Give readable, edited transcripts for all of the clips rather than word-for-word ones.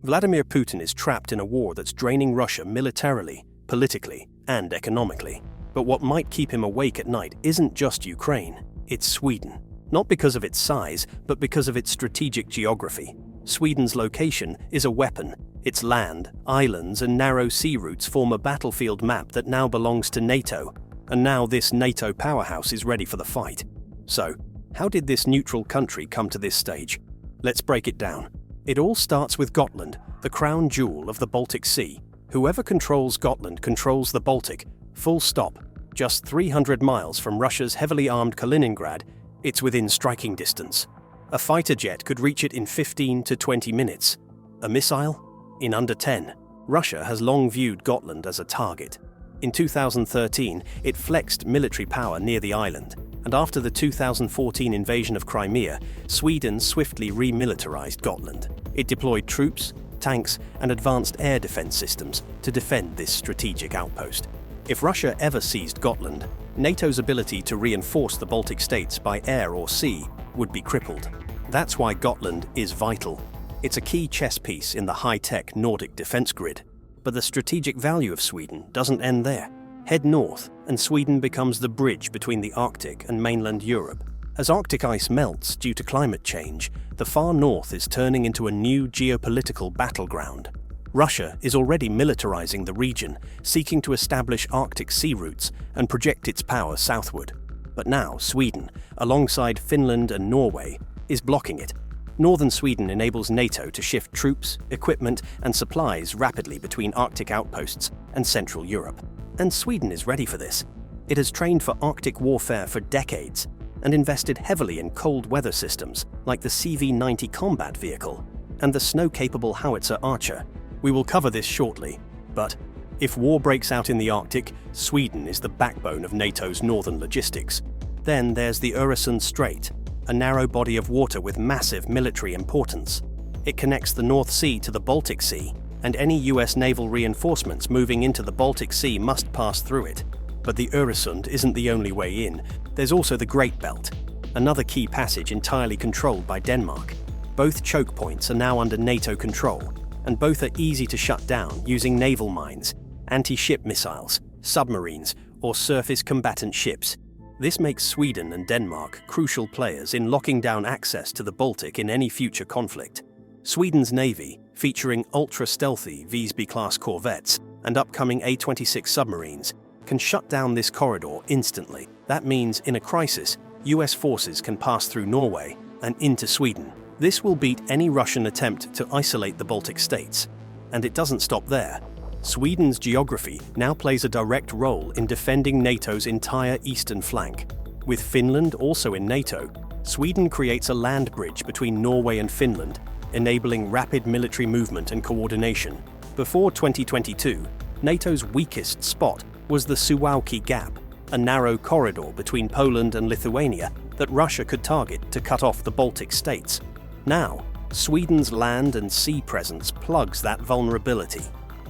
Vladimir Putin is trapped in a war that's draining Russia militarily, politically, and economically. But what might keep him awake at night isn't just Ukraine, it's Sweden. Not because of its size, but because of its strategic geography. Sweden's location is a weapon. Its land, islands, and narrow sea routes form a battlefield map that now belongs to NATO. And now this NATO powerhouse is ready for the fight. So, how did this neutral country come to this stage? Let's break it down. It all starts with Gotland, the crown jewel of the Baltic Sea. Whoever controls Gotland controls the Baltic, full stop. Just 300 miles from Russia's heavily armed Kaliningrad, it's within striking distance. A fighter jet could reach it in 15 to 20 minutes. A missile? In under 10. Russia has long viewed Gotland as a target. In 2013, it flexed military power near the island, and after the 2014 invasion of Crimea, Sweden swiftly remilitarized Gotland. It deployed troops, tanks, and advanced air defense systems to defend this strategic outpost. If Russia ever seized Gotland, NATO's ability to reinforce the Baltic states by air or sea would be crippled. That's why Gotland is vital. It's a key chess piece in the high-tech Nordic defense grid. But the strategic value of Sweden doesn't end there. Head north, and Sweden becomes the bridge between the Arctic and mainland Europe. As Arctic ice melts due to climate change, the far north is turning into a new geopolitical battleground. Russia is already militarizing the region, seeking to establish Arctic sea routes and project its power southward. But now Sweden, alongside Finland and Norway, is blocking it. Northern Sweden enables NATO to shift troops, equipment, and supplies rapidly between Arctic outposts and Central Europe. And Sweden is ready for this. It has trained for Arctic warfare for decades and invested heavily in cold weather systems like the CV-90 combat vehicle and the snow-capable howitzer Archer. We will cover this shortly, but if war breaks out in the Arctic, Sweden is the backbone of NATO's northern logistics. Then there's the Öresund Strait, a narrow body of water with massive military importance. It connects the North Sea to the Baltic Sea, and any US naval reinforcements moving into the Baltic Sea must pass through it. But the Öresund isn't the only way in. There's also the Great Belt, another key passage entirely controlled by Denmark. Both choke points are now under NATO control, and both are easy to shut down using naval mines, anti-ship missiles, submarines, or surface combatant ships. This makes Sweden and Denmark crucial players in locking down access to the Baltic in any future conflict. Sweden's navy, featuring ultra-stealthy Visby-class corvettes and upcoming A-26 submarines, can shut down this corridor instantly. That means, in a crisis, US forces can pass through Norway and into Sweden. This will beat any Russian attempt to isolate the Baltic states. And it doesn't stop there. Sweden's geography now plays a direct role in defending NATO's entire eastern flank. With Finland also in NATO, Sweden creates a land bridge between Norway and Finland, enabling rapid military movement and coordination. Before 2022, NATO's weakest spot was the Suwałki Gap, a narrow corridor between Poland and Lithuania that Russia could target to cut off the Baltic states. Now, Sweden's land and sea presence plugs that vulnerability.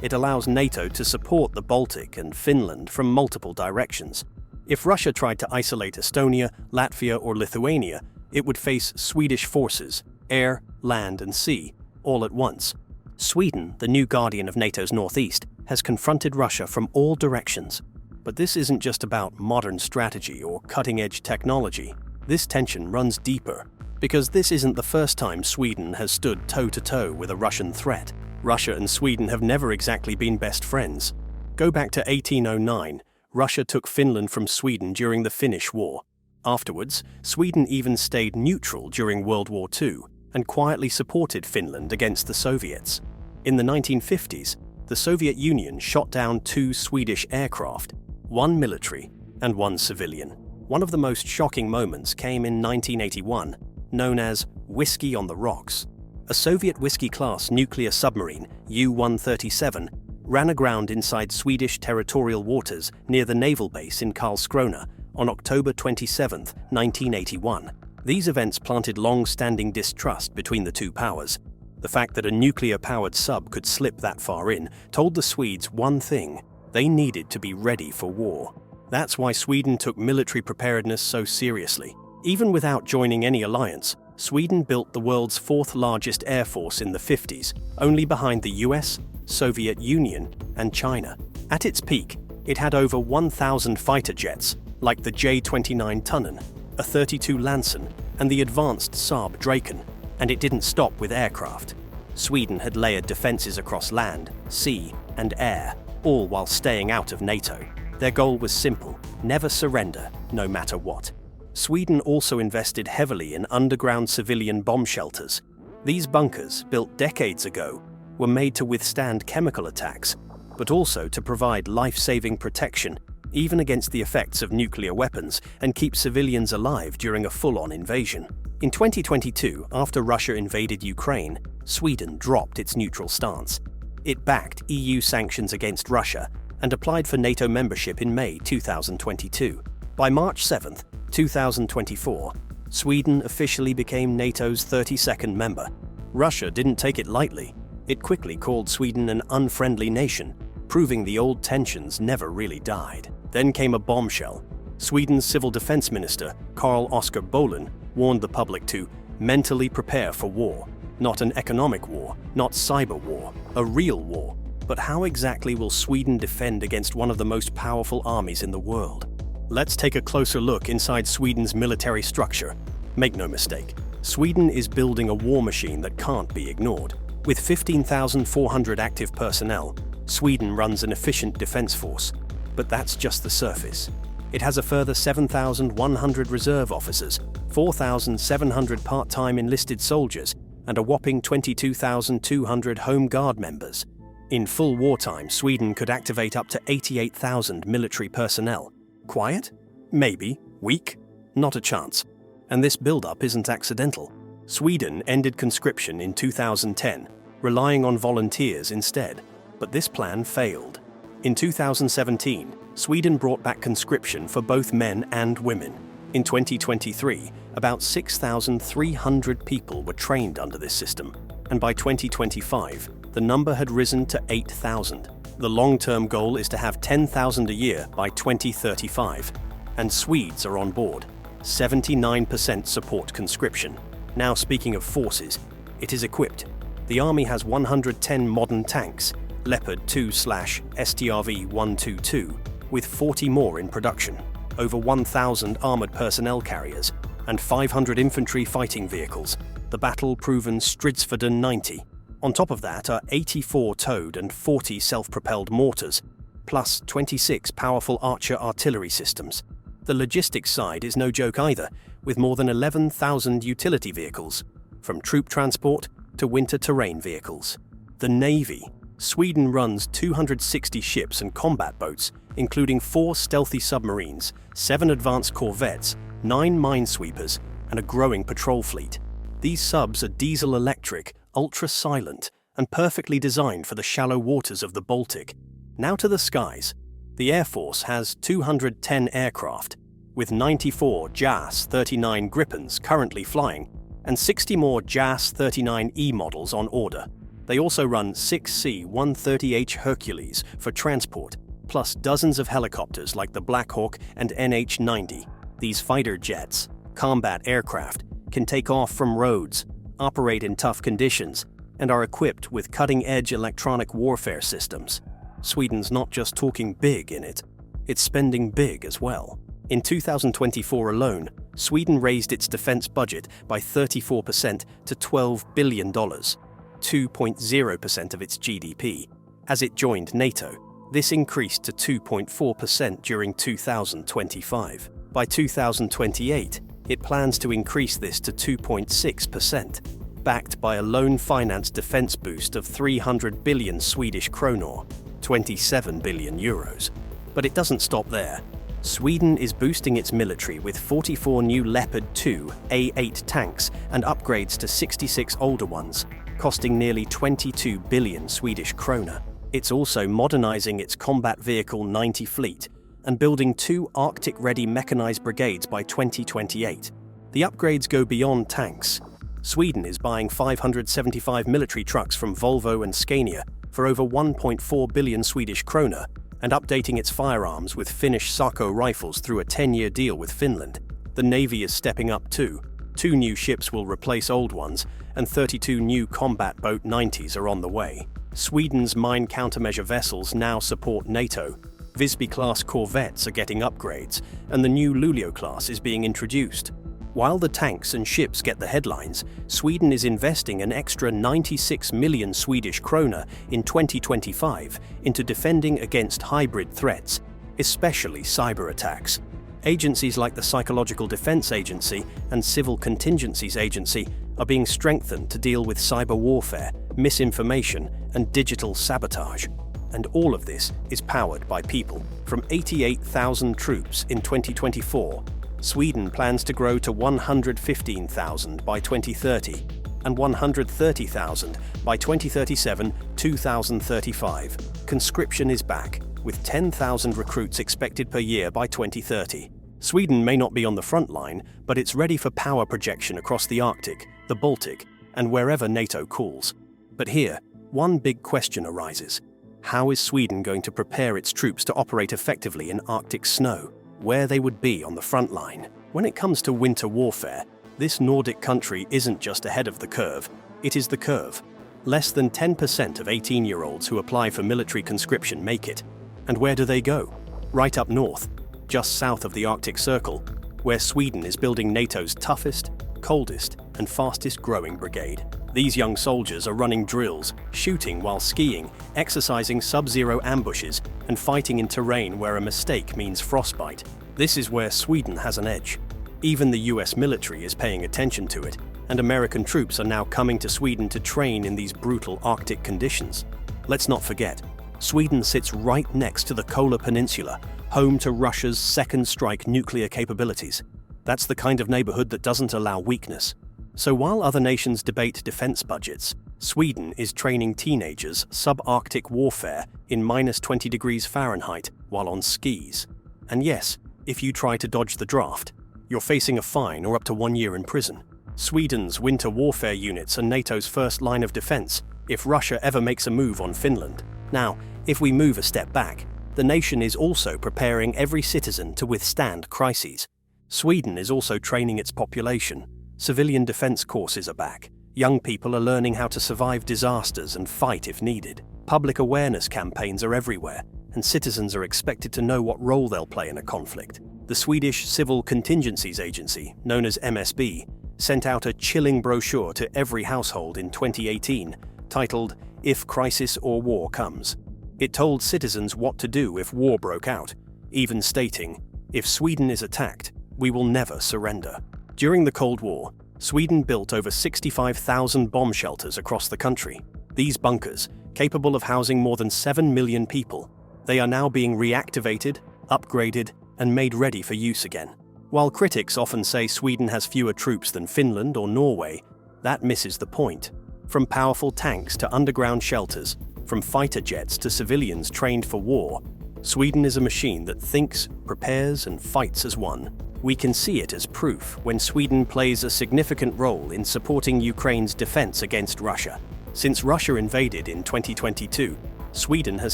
It allows NATO to support the Baltic and Finland from multiple directions. If Russia tried to isolate Estonia, Latvia, or Lithuania, it would face Swedish forces, air, land, and sea, all at once. Sweden, the new guardian of NATO's northeast, has confronted Russia from all directions. But this isn't just about modern strategy or cutting-edge technology. This tension runs deeper, because this isn't the first time Sweden has stood toe-to-toe with a Russian threat. Russia and Sweden have never exactly been best friends. Go back to 1809, Russia took Finland from Sweden during the Finnish War. Afterwards, Sweden even stayed neutral during World War II and quietly supported Finland against the Soviets. In the 1950s, the Soviet Union shot down 2 Swedish aircraft, one military and one civilian. One of the most shocking moments came in 1981, known as Whiskey on the Rocks. A Soviet Whiskey-class nuclear submarine, U-137, ran aground inside Swedish territorial waters near the naval base in Karlskrona on October 27, 1981. These events planted long-standing distrust between the two powers. The fact that a nuclear-powered sub could slip that far in told the Swedes one thing: they needed to be ready for war. That's why Sweden took military preparedness so seriously. Even without joining any alliance, Sweden built the world's fourth largest air force in the 50s, only behind the US, Soviet Union, and China. At its peak, it had over 1,000 fighter jets, like the J-29 Tunnan, a 32 Lansen, and the advanced Saab Draken, and it didn't stop with aircraft. Sweden had layered defenses across land, sea, and air, all while staying out of NATO. Their goal was simple: never surrender, no matter what. Sweden also invested heavily in underground civilian bomb shelters. These bunkers, built decades ago, were made to withstand chemical attacks, but also to provide life-saving protection, even against the effects of nuclear weapons, and keep civilians alive during a full-on invasion. In 2022, after Russia invaded Ukraine, Sweden dropped its neutral stance. It backed EU sanctions against Russia and applied for NATO membership in May 2022. By March 7, 2024, Sweden officially became NATO's 32nd member. Russia didn't take it lightly. It quickly called Sweden an unfriendly nation, proving the old tensions never really died. Then came a bombshell. Sweden's civil defense minister, Carl Oskar Bolin, warned the public to mentally prepare for war. Not an economic war, not cyber war, a real war. But how exactly will Sweden defend against one of the most powerful armies in the world? Let's take a closer look inside Sweden's military structure. Make no mistake, Sweden is building a war machine that can't be ignored. With 15,400 active personnel, Sweden runs an efficient defense force. But that's just the surface. It has a further 7,100 reserve officers, 4,700 part-time enlisted soldiers, and a whopping 22,200 Home Guard members. In full wartime, Sweden could activate up to 88,000 military personnel. Quiet? Maybe. Weak? Not a chance. And this build-up isn't accidental. Sweden ended conscription in 2010, relying on volunteers instead. But this plan failed. In 2017, Sweden brought back conscription for both men and women. In 2023, about 6,300 people were trained under this system, and by 2025, the number had risen to 8,000. The long-term goal is to have 10,000 a year by 2035, and Swedes are on board. 79% support conscription. Now, speaking of forces, it is equipped. The army has 110 modern tanks, Leopard 2/STRV-122, with 40 more in production, over 1,000 armored personnel carriers, and 500 infantry fighting vehicles, the battle-proven Stridsvagn 90. On top of that are 84 towed and 40 self-propelled mortars, plus 26 powerful Archer artillery systems. The logistics side is no joke either, with more than 11,000 utility vehicles, from troop transport to winter terrain vehicles. The Navy. Sweden runs 260 ships and combat boats, including 4 stealthy submarines, 7 advanced corvettes, 9 minesweepers, and a growing patrol fleet. These subs are diesel-electric, ultra-silent, and perfectly designed for the shallow waters of the Baltic. Now to the skies. The Air Force has 210 aircraft, with 94 JAS-39 Gripens currently flying, and 60 more JAS-39E models on order. They also run 6 C-130H Hercules for transport, plus dozens of helicopters like the Black Hawk and NH-90. These fighter jets, combat aircraft, can take off from roads, operate in tough conditions, and are equipped with cutting-edge electronic warfare systems. Sweden's not just talking big in it, it's spending big as well. In 2024 alone, Sweden raised its defense budget by 34% to $12 billion, 2.0% of its GDP. As it joined NATO, this increased to 2.4% during 2025. By 2028, it plans to increase this to 2.6%, backed by a loan-financed defense boost of 300 billion Swedish kronor, 27 billion euros. But it doesn't stop there. Sweden is boosting its military with 44 new Leopard 2 A8 tanks and upgrades to 66 older ones, costing nearly 22 billion Swedish krona. It's also modernizing its combat vehicle 90 fleet and building 2 Arctic-ready mechanized brigades by 2028. The upgrades go beyond tanks. Sweden is buying 575 military trucks from Volvo and Scania for over 1.4 billion Swedish krona and updating its firearms with Finnish Sako rifles through a 10-year deal with Finland. The Navy is stepping up too. 2 new ships will replace old ones, and 32 new combat boat 90s are on the way. Sweden's mine countermeasure vessels now support NATO. Visby-class corvettes are getting upgrades, and the new Luleå-class is being introduced. While the tanks and ships get the headlines, Sweden is investing an extra 96 million Swedish krona in 2025 into defending against hybrid threats, especially cyber attacks. Agencies like the Psychological Defense Agency and Civil Contingencies Agency are being strengthened to deal with cyber warfare, misinformation, and digital sabotage. And all of this is powered by people. From 88,000 troops in 2024, Sweden plans to grow to 115,000 by 2030 and 130,000 by 2037-2035. Conscription is back, with 10,000 recruits expected per year by 2030. Sweden may not be on the front line, but it's ready for power projection across the Arctic, the Baltic, and wherever NATO calls. But here, one big question arises. How is Sweden going to prepare its troops to operate effectively in Arctic snow, where they would be on the front line? When it comes to winter warfare, this Nordic country isn't just ahead of the curve, it is the curve. Less than 10% of 18-year-olds who apply for military conscription make it. And where do they go? Right up north, just south of the Arctic Circle, where Sweden is building NATO's toughest, coldest, and fastest growing brigade. These young soldiers are running drills, shooting while skiing, exercising sub-zero ambushes, and fighting in terrain where a mistake means frostbite. This is where Sweden has an edge. Even the US military is paying attention to it, and American troops are now coming to Sweden to train in these brutal Arctic conditions. Let's not forget, Sweden sits right next to the Kola Peninsula, home to Russia's second strike nuclear capabilities. That's the kind of neighborhood that doesn't allow weakness. So while other nations debate defense budgets, Sweden is training teenagers sub-Arctic warfare in -20 degrees Fahrenheit while on skis. And yes, if you try to dodge the draft, you're facing a fine or up to 1 year in prison. Sweden's winter warfare units are NATO's first line of defense if Russia ever makes a move on Finland. Now, if we move a step back, the nation is also preparing every citizen to withstand crises. Sweden is also training its population. Civilian defense courses are back. Young people are learning how to survive disasters and fight if needed. Public awareness campaigns are everywhere, and citizens are expected to know what role they'll play in a conflict. The Swedish Civil Contingencies Agency, known as MSB, sent out a chilling brochure to every household in 2018, titled "If Crisis or War Comes." It told citizens what to do if war broke out, even stating, "If Sweden is attacked, we will never surrender." During the Cold War, Sweden built over 65,000 bomb shelters across the country. These bunkers, capable of housing more than 7 million people, they are now being reactivated, upgraded, and made ready for use again. While critics often say Sweden has fewer troops than Finland or Norway, that misses the point. From powerful tanks to underground shelters, from fighter jets to civilians trained for war, Sweden is a machine that thinks, prepares, and fights as one. We can see it as proof when Sweden plays a significant role in supporting Ukraine's defense against Russia. Since Russia invaded in 2022, Sweden has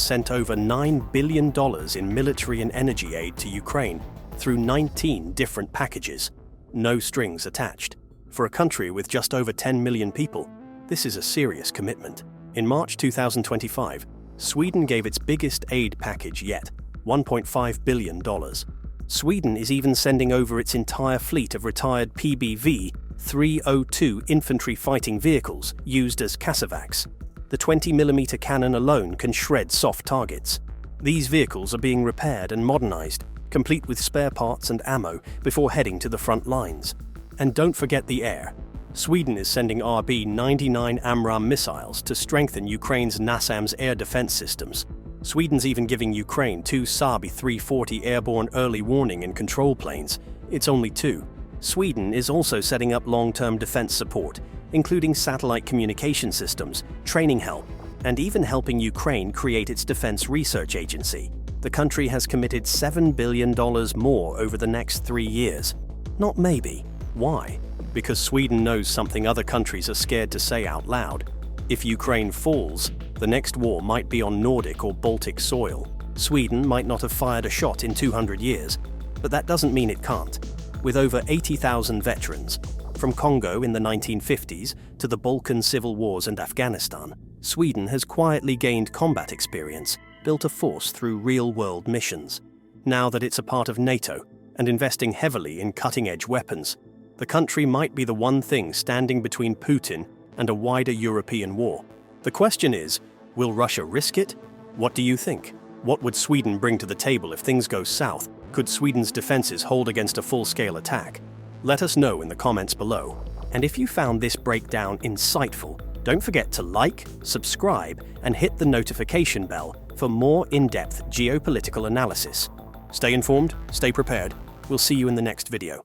sent over $9 billion in military and energy aid to Ukraine through 19 different packages, no strings attached. For a country with just over 10 million people, this is a serious commitment. In March 2025, Sweden gave its biggest aid package yet, $1.5 billion. Sweden is even sending over its entire fleet of retired PBV-302 infantry fighting vehicles used as casevaks. The 20mm cannon alone can shred soft targets. These vehicles are being repaired and modernized, complete with spare parts and ammo before heading to the front lines. And don't forget the air. Sweden is sending RB-99 AMRAAM missiles to strengthen Ukraine's NASAMS air defense systems. Sweden's even giving Ukraine 2 Saab 340 airborne early warning and control planes. It's only 2. Sweden is also setting up long-term defense support, including satellite communication systems, training help, and even helping Ukraine create its defense research agency. The country has committed $7 billion more over the next 3 years. Not maybe. Why? Because Sweden knows something other countries are scared to say out loud. If Ukraine falls, the next war might be on Nordic or Baltic soil. Sweden might not have fired a shot in 200 years, but that doesn't mean it can't. With over 80,000 veterans, From Congo in the 1950s to the Balkan civil wars and Afghanistan, Sweden has quietly gained combat experience, built a force through real-world missions. Now that it's a part of NATO and investing heavily in cutting-edge weapons, the country might be the one thing standing between Putin and a wider European war. The question is, will Russia risk it? What do you think? What would Sweden bring to the table if things go south? Could Sweden's defenses hold against a full-scale attack? Let us know in the comments below. And if you found this breakdown insightful, don't forget to like, subscribe, and hit the notification bell for more in-depth geopolitical analysis. Stay informed, stay prepared. We'll see you in the next video.